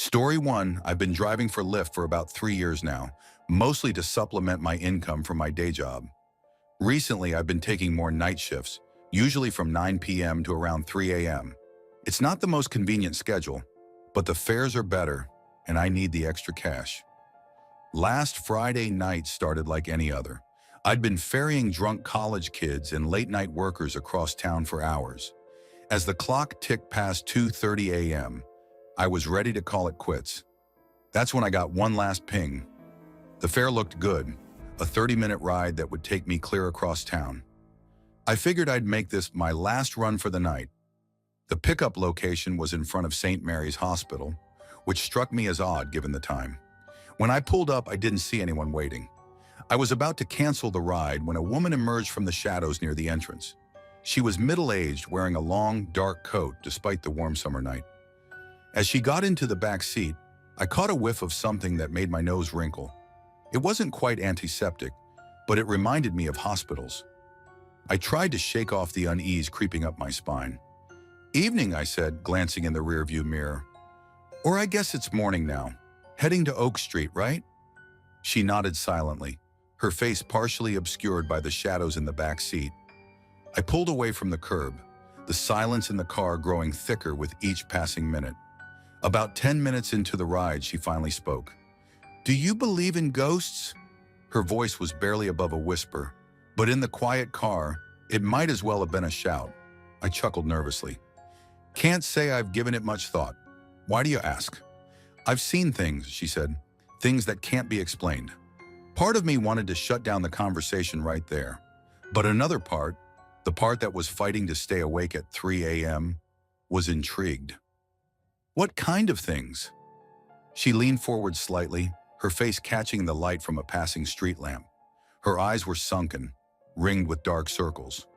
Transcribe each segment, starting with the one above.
Story 1, I've been driving for Lyft for about 3 years now, mostly to supplement my income from my day job. Recently, I've been taking more night shifts, usually from 9 p.m. to around 3 a.m. It's not the most convenient schedule, but the fares are better, and I need the extra cash. Last Friday night started like any other. I'd been ferrying drunk college kids and late-night workers across town for hours. As the clock ticked past 2:30 a.m., I was ready to call it quits. That's when I got one last ping. The fare looked good, a 30-minute ride that would take me clear across town. I figured I'd make this my last run for the night. The pickup location was in front of St. Mary's Hospital, which struck me as odd given the time. When I pulled up, I didn't see anyone waiting. I was about to cancel the ride when a woman emerged from the shadows near the entrance. She was middle-aged, wearing a long, dark coat despite the warm summer night. As she got into the back seat, I caught a whiff of something that made my nose wrinkle. It wasn't quite antiseptic, but it reminded me of hospitals. I tried to shake off the unease creeping up my spine. "Evening," I said, glancing in the rearview mirror. "Or I guess it's morning now. Heading to Oak Street, right?" She nodded silently, her face partially obscured by the shadows in the back seat. I pulled away from the curb, the silence in the car growing thicker with each passing minute. About 10 minutes into the ride, she finally spoke. "Do you believe in ghosts?" Her voice was barely above a whisper, but in the quiet car, it might as well have been a shout. I chuckled nervously. "Can't say I've given it much thought. Why do you ask?" "I've seen things," she said, "things that can't be explained." Part of me wanted to shut down the conversation right there, but another part, the part that was fighting to stay awake at 3 a.m., was intrigued. "What kind of things?" She leaned forward slightly, her face catching the light from a passing street lamp. Her eyes were sunken, ringed with dark circles.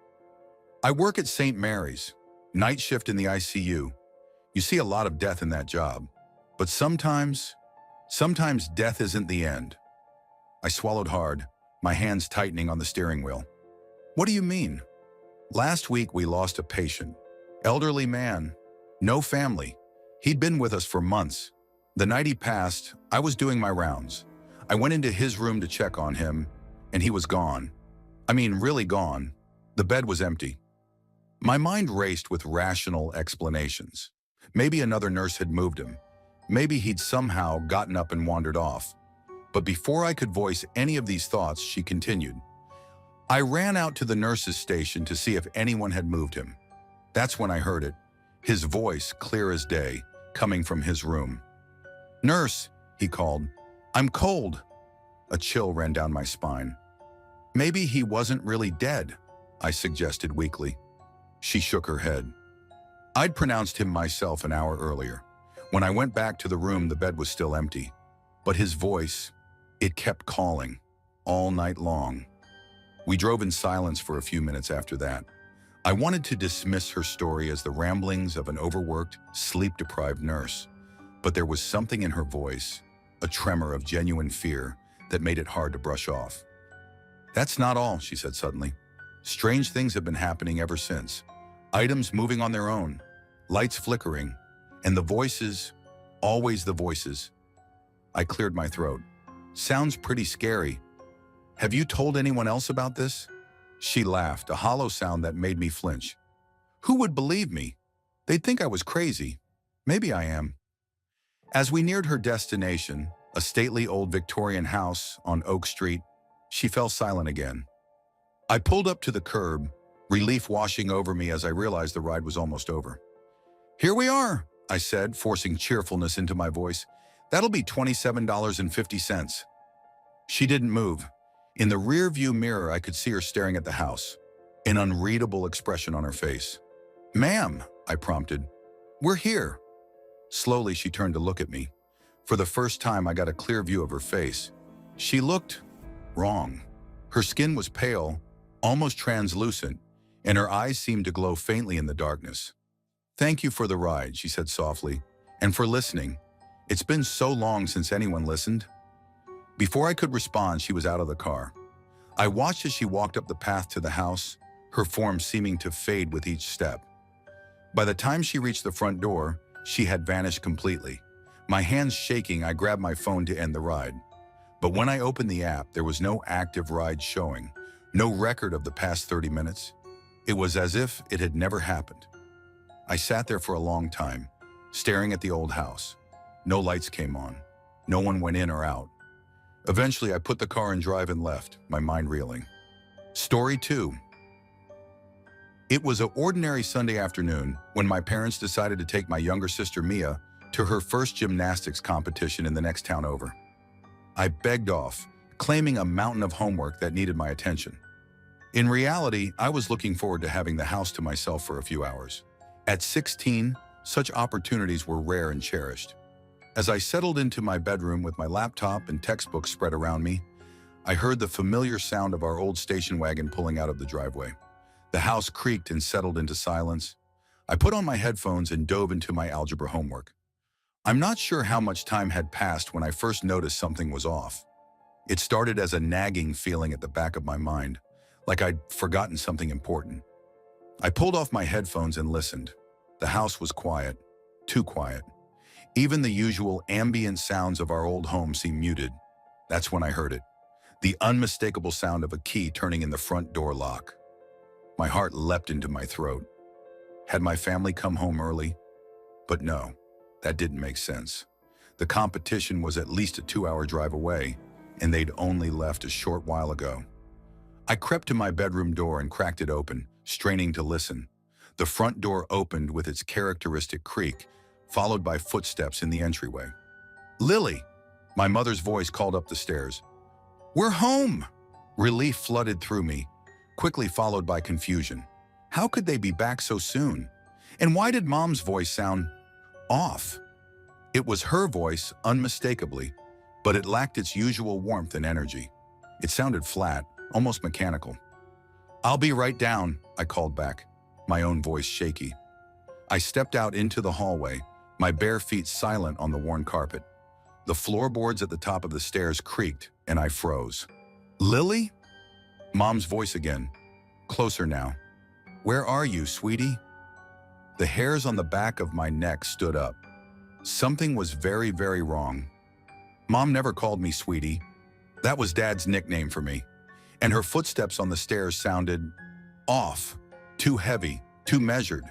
"I work at St. Mary's, night shift in the ICU. You see a lot of death in that job. But sometimes death isn't the end." I swallowed hard, my hands tightening on the steering wheel. "What do you mean?" "Last week we lost a patient. Elderly man, no family. He'd been with us for months. The night he passed, I was doing my rounds. I went into his room to check on him, and he was gone. I mean, really gone. The bed was empty." My mind raced with rational explanations. Maybe another nurse had moved him. Maybe he'd somehow gotten up and wandered off. But before I could voice any of these thoughts, she continued. "I ran out to the nurse's station to see if anyone had moved him. That's when I heard it, his voice clear as day, coming from his room. 'Nurse,' he called, 'I'm cold.' A chill ran down my spine. "Maybe he wasn't really dead," I suggested weakly. She shook her head. "I'd pronounced him myself an hour earlier. When I went back to the room, the bed was still empty. But his voice, it kept calling, all night long." We drove in silence for a few minutes after that. I wanted to dismiss her story as the ramblings of an overworked, sleep-deprived nurse. But there was something in her voice, a tremor of genuine fear, that made it hard to brush off. "That's not all," she said suddenly. "Strange things have been happening ever since. Items moving on their own, lights flickering, and the voices, always the voices." I cleared my throat. "Sounds pretty scary. Have you told anyone else about this?" She laughed, a hollow sound that made me flinch. "Who would believe me? They'd think I was crazy. Maybe I am." As we neared her destination, a stately old Victorian house on Oak Street, she fell silent again. I pulled up to the curb, relief washing over me as I realized the ride was almost over. "Here we are," I said, forcing cheerfulness into my voice. "That'll be $27.50. She didn't move. In the rear-view mirror, I could see her staring at the house, an unreadable expression on her face. "Ma'am," I prompted. "We're here." Slowly, she turned to look at me. For the first time, I got a clear view of her face. She looked wrong. Her skin was pale, almost translucent, and her eyes seemed to glow faintly in the darkness. "Thank you for the ride," she said softly, "and for listening. It's been so long since anyone listened." Before I could respond, she was out of the car. I watched as she walked up the path to the house, her form seeming to fade with each step. By the time she reached the front door, she had vanished completely. My hands shaking, I grabbed my phone to end the ride. But when I opened the app, there was no active ride showing, no record of the past 30 minutes. It was as if it had never happened. I sat there for a long time, staring at the old house. No lights came on. No one went in or out. Eventually, I put the car in drive and left, my mind reeling. Story 2. It was an ordinary Sunday afternoon when my parents decided to take my younger sister Mia to her first gymnastics competition in the next town over. I begged off, claiming a mountain of homework that needed my attention. In reality, I was looking forward to having the house to myself for a few hours. At 16, such opportunities were rare and cherished. As I settled into my bedroom with my laptop and textbooks spread around me, I heard the familiar sound of our old station wagon pulling out of the driveway. The house creaked and settled into silence. I put on my headphones and dove into my algebra homework. I'm not sure how much time had passed when I first noticed something was off. It started as a nagging feeling at the back of my mind, like I'd forgotten something important. I pulled off my headphones and listened. The house was quiet, too quiet. Even the usual ambient sounds of our old home seemed muted. That's when I heard it, the unmistakable sound of a key turning in the front door lock. My heart leapt into my throat. Had my family come home early? But no, that didn't make sense. The competition was at least a 2-hour drive away, and they'd only left a short while ago. I crept to my bedroom door and cracked it open, straining to listen. The front door opened with its characteristic creak, followed by footsteps in the entryway. "Lily!" My mother's voice called up the stairs. "We're home!" Relief flooded through me, quickly followed by confusion. How could they be back so soon? And why did Mom's voice sound off? It was her voice, unmistakably, but it lacked its usual warmth and energy. It sounded flat, almost mechanical. "I'll be right down," I called back, my own voice shaky. I stepped out into the hallway, my bare feet silent on the worn carpet. The floorboards at the top of the stairs creaked, and I froze. "Lily?" Mom's voice again, closer now. "Where are you, sweetie?" The hairs on the back of my neck stood up. Something was very, very wrong. Mom never called me sweetie. That was Dad's nickname for me. And her footsteps on the stairs sounded off, too heavy, too measured.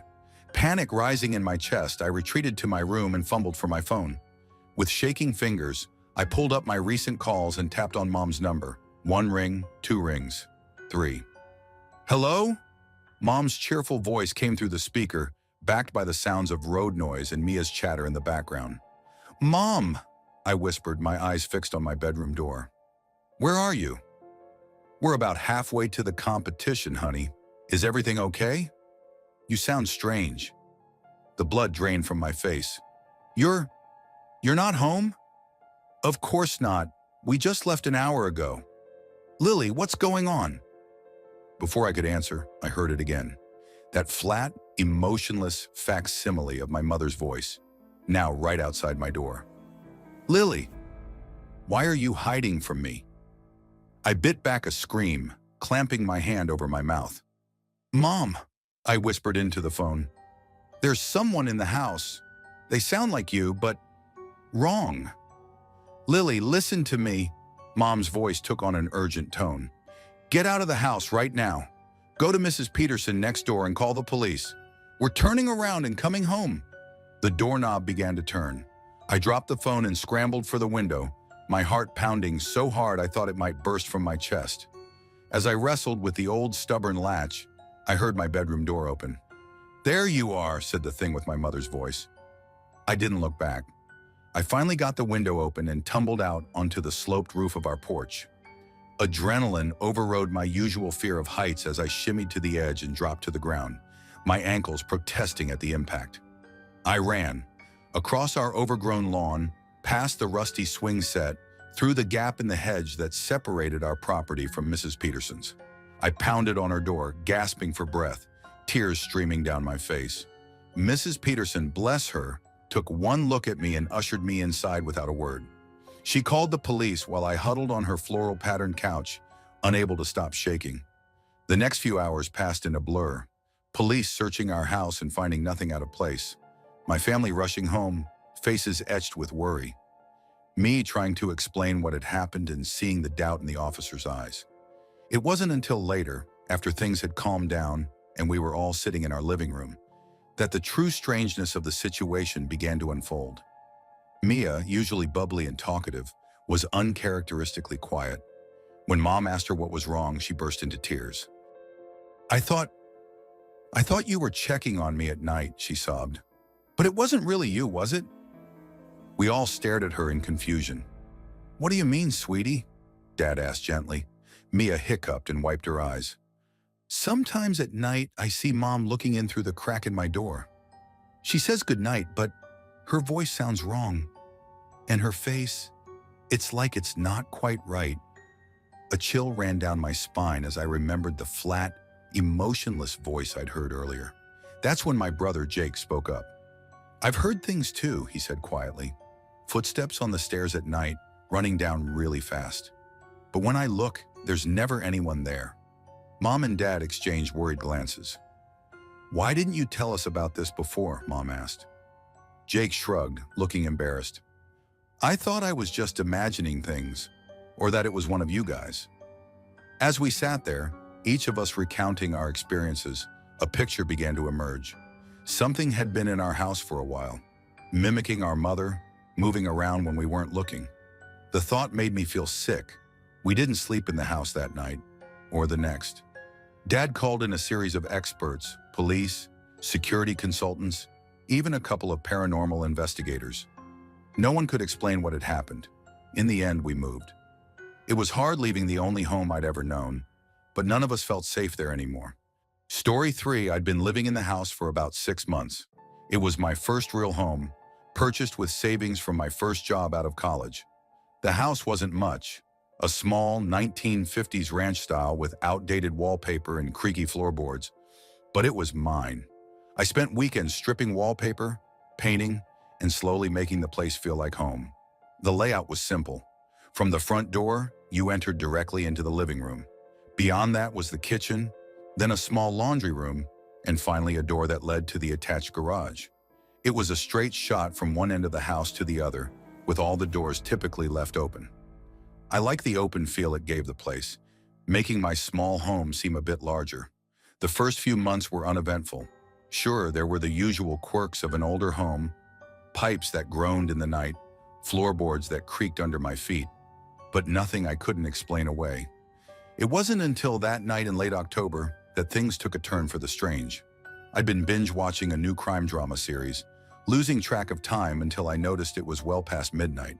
Panic rising in my chest, I retreated to my room and fumbled for my phone. With shaking fingers, I pulled up my recent calls and tapped on Mom's number. 1 ring, 2 rings, 3. "Hello?" Mom's cheerful voice came through the speaker, backed by the sounds of road noise and Mia's chatter in the background. "Mom!" I whispered, my eyes fixed on my bedroom door. "Where are you?" "We're about halfway to the competition, honey. Is everything okay?" "You sound strange." The blood drained from my face. You're not home?" "Of course not. We just left an hour ago." "Lily, what's going on?" Before I could answer, I heard it again. That flat, emotionless facsimile of my mother's voice, now right outside my door. "Lily, why are you hiding from me?" I bit back a scream, clamping my hand over my mouth. "Mom," I whispered into the phone. "There's someone in the house. They sound like you, but wrong." "Lily, listen to me." Mom's voice took on an urgent tone. "Get out of the house right now. Go to Mrs. Peterson next door and call the police. We're turning around and coming home." The doorknob began to turn. I dropped the phone and scrambled for the window, my heart pounding so hard I thought it might burst from my chest. As I wrestled with the old stubborn latch, I heard my bedroom door open. "There you are," said the thing with my mother's voice. I didn't look back. I finally got the window open and tumbled out onto the sloped roof of our porch. Adrenaline overrode my usual fear of heights as I shimmied to the edge and dropped to the ground, my ankles protesting at the impact. I ran, across our overgrown lawn, past the rusty swing set, through the gap in the hedge that separated our property from Mrs. Peterson's. I pounded on her door, gasping for breath, tears streaming down my face. Mrs. Peterson, bless her, took one look at me and ushered me inside without a word. She called the police while I huddled on her floral-patterned couch, unable to stop shaking. The next few hours passed in a blur, police searching our house and finding nothing out of place. My family rushing home, faces etched with worry. Me trying to explain what had happened and seeing the doubt in the officer's eyes. It wasn't until later, after things had calmed down and we were all sitting in our living room, that the true strangeness of the situation began to unfold. Mia, usually bubbly and talkative, was uncharacteristically quiet. When Mom asked her what was wrong, she burst into tears. I thought you were checking on me at night," she sobbed. "But it wasn't really you, was it?" We all stared at her in confusion. "What do you mean, sweetie?" Dad asked gently. Mia hiccuped and wiped her eyes. "Sometimes at night, I see Mom looking in through the crack in my door. She says goodnight, but her voice sounds wrong. And her face, it's like it's not quite right." A chill ran down my spine as I remembered the flat, emotionless voice I'd heard earlier. That's when my brother Jake spoke up. "I've heard things too," he said quietly. "Footsteps on the stairs at night, running down really fast. But when I look, there's never anyone there." Mom and Dad exchanged worried glances. "Why didn't you tell us about this before?" Mom asked. Jake shrugged, looking embarrassed. "I thought I was just imagining things, or that it was one of you guys." As we sat there, each of us recounting our experiences, a picture began to emerge. Something had been in our house for a while, mimicking our mother, moving around when we weren't looking. The thought made me feel sick. We didn't sleep in the house that night, or the next. Dad called in a series of experts, police, security consultants, even a couple of paranormal investigators. No one could explain what had happened. In the end, we moved. It was hard leaving the only home I'd ever known, but none of us felt safe there anymore. Story 3, I'd been living in the house for about 6 months. It was my first real home, purchased with savings from my first job out of college. The house wasn't much, a small 1950s ranch style with outdated wallpaper and creaky floorboards, but it was mine. I spent weekends stripping wallpaper, painting, and slowly making the place feel like home. The layout was simple. From the front door, you entered directly into the living room. Beyond that was the kitchen, then a small laundry room, and finally a door that led to the attached garage. It was a straight shot from one end of the house to the other, with all the doors typically left open. I liked the open feel it gave the place, making my small home seem a bit larger. The first few months were uneventful. Sure, there were the usual quirks of an older home, pipes that groaned in the night, floorboards that creaked under my feet, but nothing I couldn't explain away. It wasn't until that night in late October that things took a turn for the strange. I'd been binge watching a new crime drama series, losing track of time until I noticed it was well past midnight.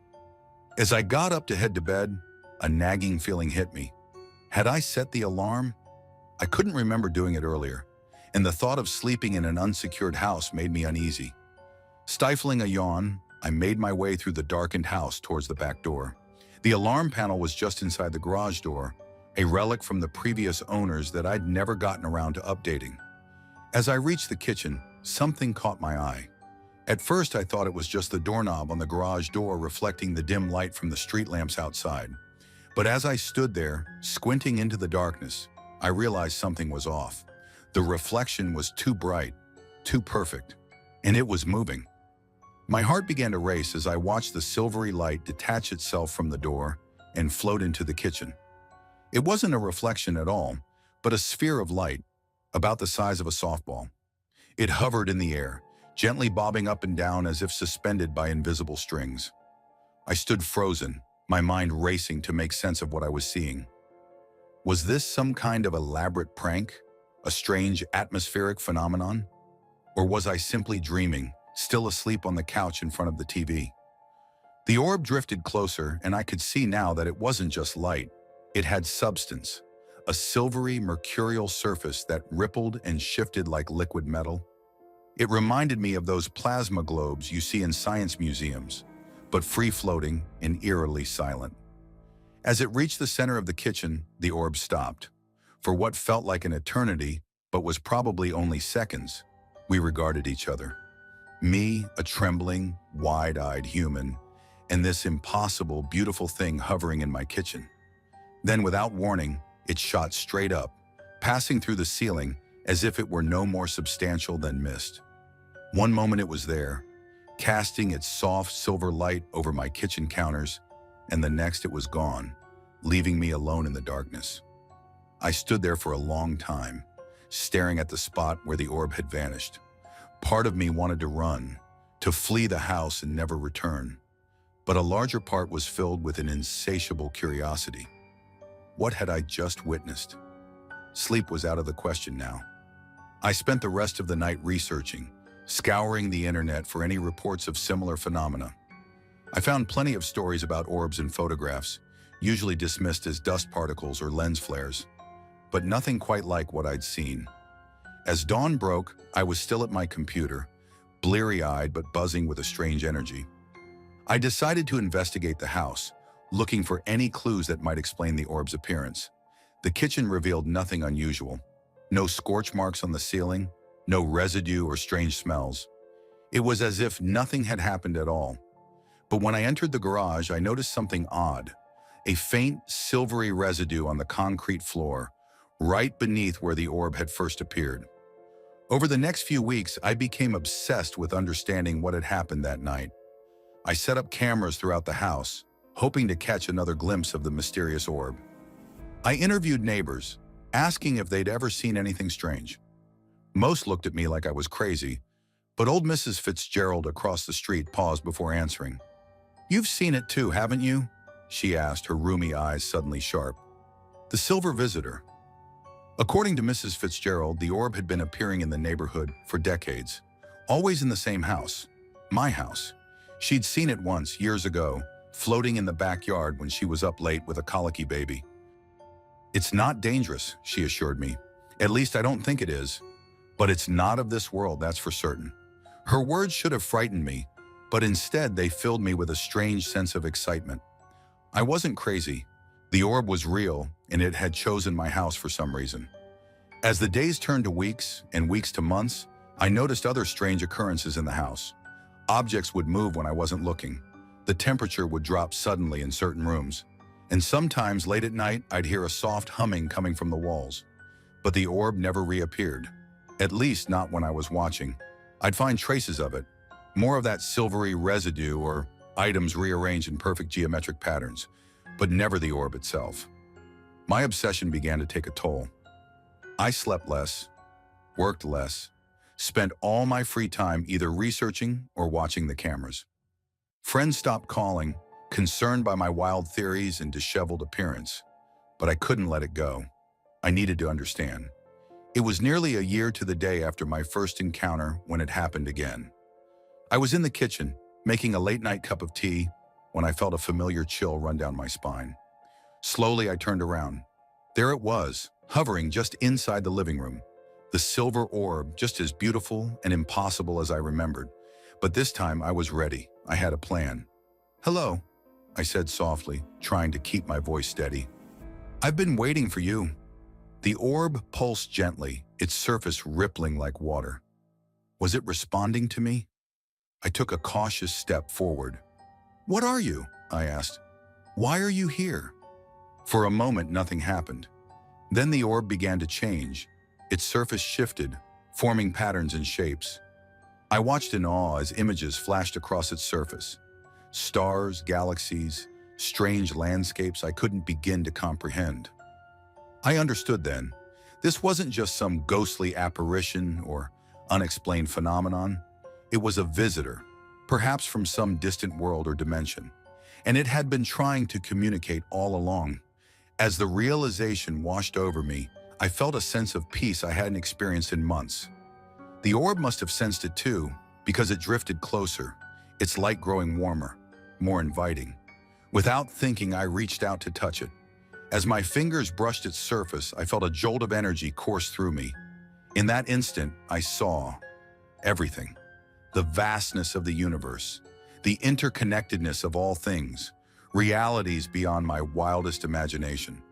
As I got up to head to bed, a nagging feeling hit me. Had I set the alarm? I couldn't remember doing it earlier, and the thought of sleeping in an unsecured house made me uneasy. Stifling a yawn, I made my way through the darkened house towards the back door. The alarm panel was just inside the garage door, a relic from the previous owners that I'd never gotten around to updating. As I reached the kitchen, something caught my eye. At first, I thought it was just the doorknob on the garage door reflecting the dim light from the street lamps outside. But as I stood there, squinting into the darkness, I realized something was off. The reflection was too bright, too perfect, and it was moving. My heart began to race as I watched the silvery light detach itself from the door and float into the kitchen. It wasn't a reflection at all, but a sphere of light, about the size of a softball. It hovered in the air, gently bobbing up and down as if suspended by invisible strings. I stood frozen, my mind racing to make sense of what I was seeing. Was this some kind of elaborate prank, a strange atmospheric phenomenon? Or was I simply dreaming, still asleep on the couch in front of the TV? The orb drifted closer, and I could see now that it wasn't just light. It had substance, a silvery, mercurial surface that rippled and shifted like liquid metal. It reminded me of those plasma globes you see in science museums, but free-floating and eerily silent. As it reached the center of the kitchen, the orb stopped. For what felt like an eternity, but was probably only seconds, we regarded each other. Me, a trembling, wide-eyed human, and this impossible, beautiful thing hovering in my kitchen. Then, without warning, it shot straight up, passing through the ceiling as if it were no more substantial than mist. One moment it was there, casting its soft silver light over my kitchen counters, and the next it was gone, leaving me alone in the darkness. I stood there for a long time, staring at the spot where the orb had vanished. Part of me wanted to run, to flee the house and never return, but a larger part was filled with an insatiable curiosity. What had I just witnessed? Sleep was out of the question now. I spent the rest of the night researching, scouring the internet for any reports of similar phenomena. I found plenty of stories about orbs and photographs, usually dismissed as dust particles or lens flares, but nothing quite like what I'd seen. As dawn broke, I was still at my computer, bleary-eyed but buzzing with a strange energy. I decided to investigate the house, looking for any clues that might explain the orb's appearance. The kitchen revealed nothing unusual. No scorch marks on the ceiling, no residue or strange smells. It was as if nothing had happened at all. But when I entered the garage, I noticed something odd. A faint, silvery residue on the concrete floor, right beneath where the orb had first appeared. Over the next few weeks, I became obsessed with understanding what had happened that night. I set up cameras throughout the house, hoping to catch another glimpse of the mysterious orb. I interviewed neighbors, asking if they'd ever seen anything strange. Most looked at me like I was crazy, but old Mrs. Fitzgerald across the street paused before answering. "You've seen it too, haven't you?" she asked, her rheumy eyes suddenly sharp. "The silver visitor." According to Mrs. Fitzgerald, the orb had been appearing in the neighborhood for decades, always in the same house, my house. She'd seen it once, years ago, floating in the backyard when she was up late with a colicky baby. "It's not dangerous," she assured me. "At least I don't think it is. But it's not of this world, that's for certain." Her words should have frightened me, but instead they filled me with a strange sense of excitement. I wasn't crazy. The orb was real, and it had chosen my house for some reason. As the days turned to weeks and weeks to months, I noticed other strange occurrences in the house. Objects would move when I wasn't looking. The temperature would drop suddenly in certain rooms. And sometimes late at night, I'd hear a soft humming coming from the walls. But the orb never reappeared. At least not when I was watching. I'd find traces of it. More of that silvery residue or items rearranged in perfect geometric patterns, but never the orb itself. My obsession began to take a toll. I slept less, worked less, spent all my free time either researching or watching the cameras. Friends stopped calling, concerned by my wild theories and disheveled appearance, but I couldn't let it go. I needed to understand. It was nearly a year to the day after my first encounter when it happened again. I was in the kitchen, making a late-night cup of tea, when I felt a familiar chill run down my spine. Slowly, I turned around. There it was, hovering just inside the living room. The silver orb, just as beautiful and impossible as I remembered. But this time, I was ready. I had a plan. "Hello," I said softly, trying to keep my voice steady. "I've been waiting for you." The orb pulsed gently, its surface rippling like water. Was it responding to me? I took a cautious step forward. "What are you?" I asked. "Why are you here?" For a moment, nothing happened. Then the orb began to change. Its surface shifted, forming patterns and shapes. I watched in awe as images flashed across its surface. Stars, galaxies, strange landscapes I couldn't begin to comprehend. I understood then. This wasn't just some ghostly apparition or unexplained phenomenon. It was a visitor, perhaps from some distant world or dimension, and it had been trying to communicate all along. As the realization washed over me, I felt a sense of peace I hadn't experienced in months. The orb must have sensed it too, because it drifted closer, its light growing warmer, more inviting. Without thinking, I reached out to touch it. As my fingers brushed its surface, I felt a jolt of energy course through me. In that instant, I saw everything. The vastness of the universe, the interconnectedness of all things, realities beyond my wildest imagination.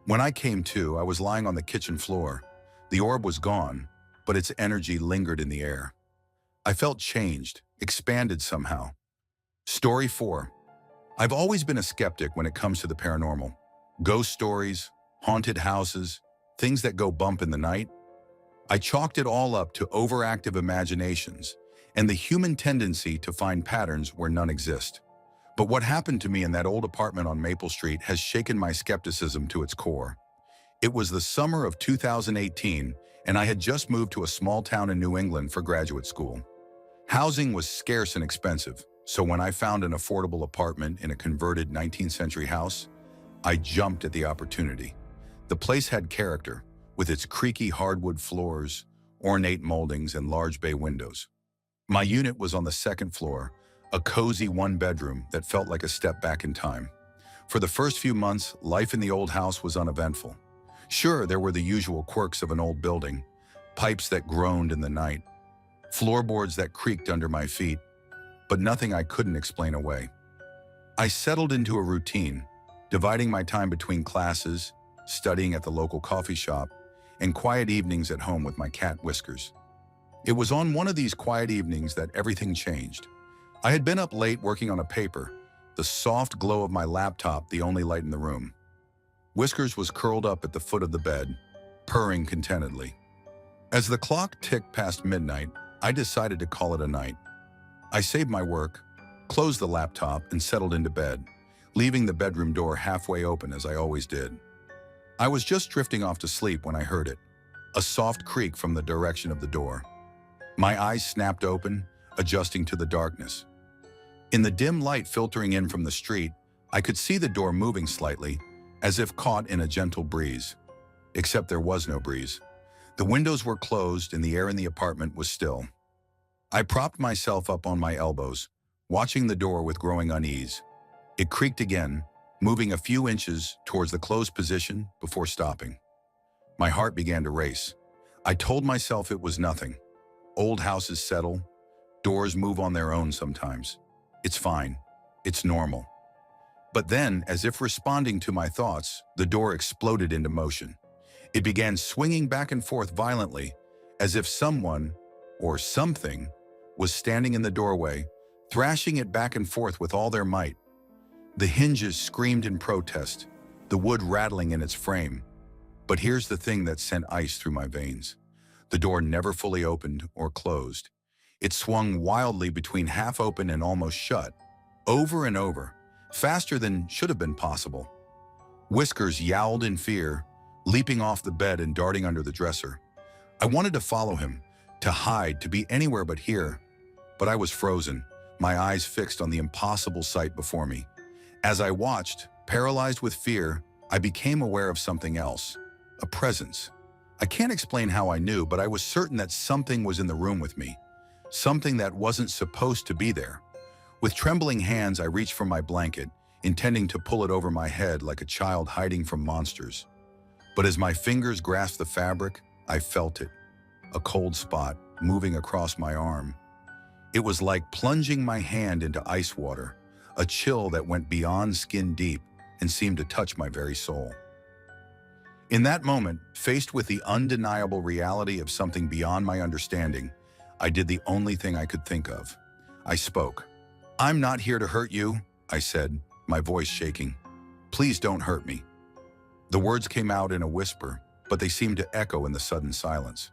When I came to, I was lying on the kitchen floor. The orb was gone, but its energy lingered in the air. I felt changed, expanded somehow. Story 4. I've always been a skeptic when it comes to the paranormal. Ghost stories, haunted houses, things that go bump in the night. I chalked it all up to overactive imaginations, and the human tendency to find patterns where none exist. But what happened to me in that old apartment on Maple Street has shaken my skepticism to its core. It was the summer of 2018, and I had just moved to a small town in New England for graduate school. Housing was scarce and expensive, so when I found an affordable apartment in a converted 19th century house, I jumped at the opportunity. The place had character, with its creaky hardwood floors, ornate moldings, and large bay windows. My unit was on the second floor, a cozy one-bedroom that felt like a step back in time. For the first few months, life in the old house was uneventful. Sure, there were the usual quirks of an old building, pipes that groaned in the night, floorboards that creaked under my feet, but nothing I couldn't explain away. I settled into a routine, dividing my time between classes, studying at the local coffee shop, and quiet evenings at home with my cat Whiskers. It was on one of these quiet evenings that everything changed. I had been up late working on a paper, the soft glow of my laptop the only light in the room. Whiskers was curled up at the foot of the bed, purring contentedly. As the clock ticked past midnight, I decided to call it a night. I saved my work, closed the laptop, and settled into bed, leaving the bedroom door halfway open as I always did. I was just drifting off to sleep when I heard it, a soft creak from the direction of the door. My eyes snapped open, adjusting to the darkness. In the dim light filtering in from the street, I could see the door moving slightly, as if caught in a gentle breeze. Except there was no breeze. The windows were closed and the air in the apartment was still. I propped myself up on my elbows, watching the door with growing unease. It creaked again, moving a few inches towards the closed position before stopping. My heart began to race. I told myself it was nothing. Old houses settle. Doors move on their own sometimes. It's fine. It's normal. But then, as if responding to my thoughts, the door exploded into motion. It began swinging back and forth violently, as if someone, or something, was standing in the doorway, thrashing it back and forth with all their might. The hinges screamed in protest, the wood rattling in its frame. But here's the thing that sent ice through my veins. The door never fully opened or closed. It swung wildly between half open and almost shut, over and over, faster than should have been possible. Whiskers yowled in fear, leaping off the bed and darting under the dresser. I wanted to follow him, to hide, to be anywhere but here. But I was frozen, my eyes fixed on the impossible sight before me. As I watched, paralyzed with fear, I became aware of something else, a presence. I can't explain how I knew, but I was certain that something was in the room with me, something that wasn't supposed to be there. With trembling hands, I reached for my blanket, intending to pull it over my head like a child hiding from monsters. But as my fingers grasped the fabric, I felt it, a cold spot moving across my arm. It was like plunging my hand into ice water, a chill that went beyond skin deep and seemed to touch my very soul. In that moment, faced with the undeniable reality of something beyond my understanding, I did the only thing I could think of. I spoke. "I'm not here to hurt you," I said, my voice shaking. "Please don't hurt me." The words came out in a whisper, but they seemed to echo in the sudden silence.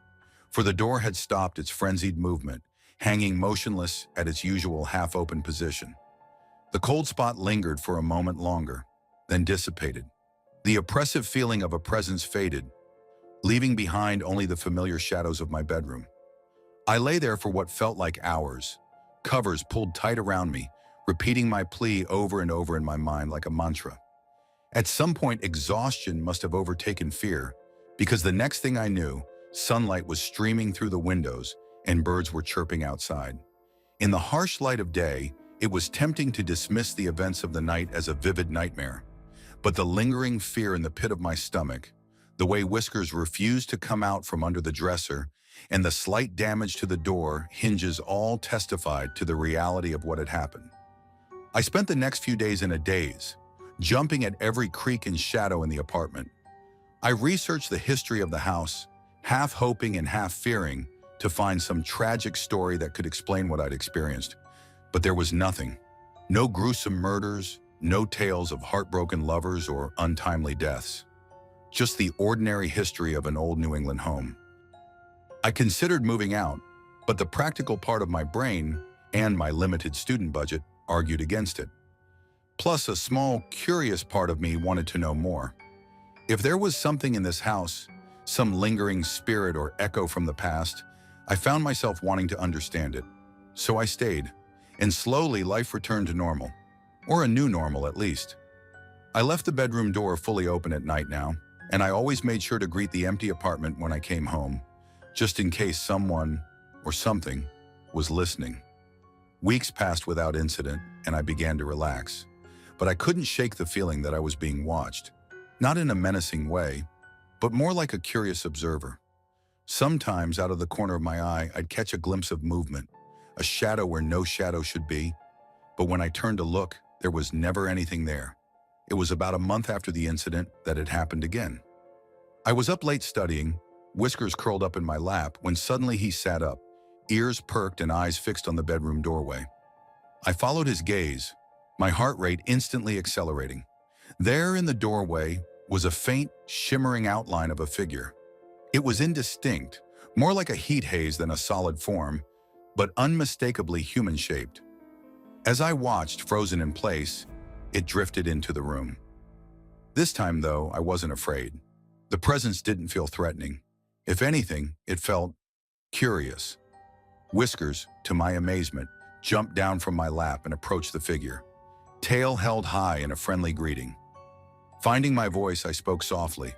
For the door had stopped its frenzied movement, hanging motionless at its usual half-open position. The cold spot lingered for a moment longer, then dissipated. The oppressive feeling of a presence faded, leaving behind only the familiar shadows of my bedroom. I lay there for what felt like hours, covers pulled tight around me, repeating my plea over and over in my mind like a mantra. At some point, exhaustion must have overtaken fear, because the next thing I knew, sunlight was streaming through the windows and birds were chirping outside. In the harsh light of day, it was tempting to dismiss the events of the night as a vivid nightmare. But the lingering fear in the pit of my stomach, the way Whiskers refused to come out from under the dresser, and the slight damage to the door hinges all testified to the reality of what had happened. I spent the next few days in a daze, jumping at every creak and shadow in the apartment. I researched the history of the house, half hoping and half fearing to find some tragic story that could explain what I'd experienced. But there was nothing. No gruesome murders, no tales of heartbroken lovers or untimely deaths. Just the ordinary history of an old New England home. I considered moving out, but the practical part of my brain and my limited student budget argued against it. Plus, a small, curious part of me wanted to know more. If there was something in this house, some lingering spirit or echo from the past, I found myself wanting to understand it. So I stayed, and slowly life returned to normal, or a new normal at least. I left the bedroom door fully open at night now, and I always made sure to greet the empty apartment when I came home, just in case someone, or something, was listening. Weeks passed without incident, and I began to relax. But I couldn't shake the feeling that I was being watched, not in a menacing way, but more like a curious observer. Sometimes, out of the corner of my eye, I'd catch a glimpse of movement, a shadow where no shadow should be. But when I turned to look, there was never anything there. It was about a month after the incident that it happened again. I was up late studying, whiskers curled up in my lap, when suddenly he sat up, ears perked and eyes fixed on the bedroom doorway. I followed his gaze, my heart rate instantly accelerating. There in the doorway was a faint, shimmering outline of a figure. It was indistinct, more like a heat haze than a solid form, but unmistakably human-shaped. As I watched, frozen in place, it drifted into the room. This time, though, I wasn't afraid. The presence didn't feel threatening. If anything, it felt curious. Whiskers, to my amazement, jumped down from my lap and approached the figure, tail held high in a friendly greeting. Finding my voice, I spoke softly.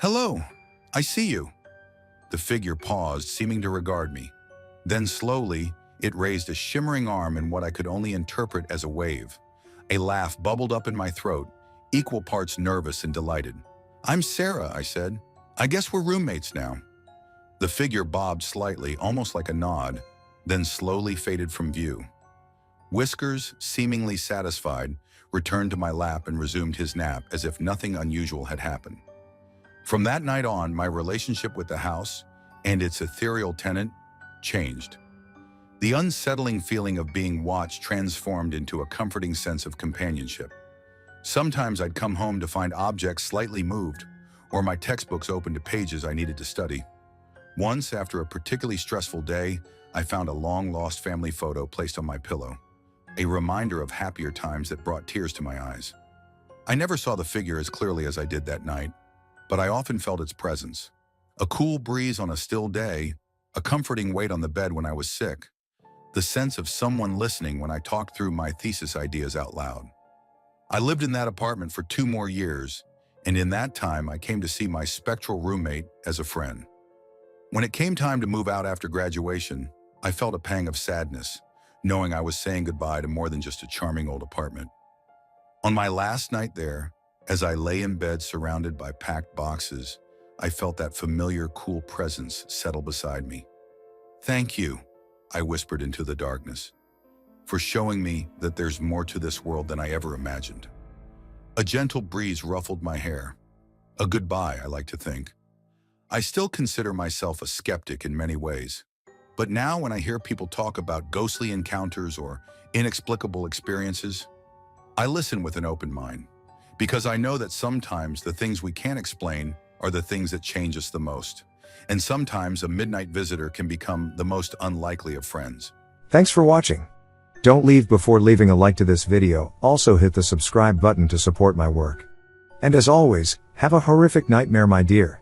"Hello, I see you." The figure paused, seeming to regard me. Then slowly, it raised a shimmering arm in what I could only interpret as a wave. A laugh bubbled up in my throat, equal parts nervous and delighted. "I'm Sarah," I said. "I guess we're roommates now." The figure bobbed slightly, almost like a nod, then slowly faded from view. Whiskers, seemingly satisfied, returned to my lap and resumed his nap as if nothing unusual had happened. From that night on, my relationship with the house and its ethereal tenant changed. The unsettling feeling of being watched transformed into a comforting sense of companionship. Sometimes I'd come home to find objects slightly moved, or my textbooks open to pages I needed to study. Once, after a particularly stressful day, I found a long-lost family photo placed on my pillow, a reminder of happier times that brought tears to my eyes. I never saw the figure as clearly as I did that night, but I often felt its presence. A cool breeze on a still day, a comforting weight on the bed when I was sick, the sense of someone listening when I talked through my thesis ideas out loud. I lived in that apartment for 2 more years, and in that time I came to see my spectral roommate as a friend. When it came time to move out after graduation, I felt a pang of sadness, knowing I was saying goodbye to more than just a charming old apartment. On my last night there, as I lay in bed surrounded by packed boxes, I felt that familiar, cool presence settle beside me. "Thank you," I whispered into the darkness, "for showing me that there's more to this world than I ever imagined." A gentle breeze ruffled my hair. A goodbye, I like to think. I still consider myself a skeptic in many ways, but now when I hear people talk about ghostly encounters or inexplicable experiences, I listen with an open mind, because I know that sometimes the things we can't explain are the things that change us the most. And sometimes a midnight visitor can become the most unlikely of friends. Thanks for watching. Don't leave before leaving a like to this video. Also hit the subscribe button to support my work. And as always, have a horrific nightmare, my dear.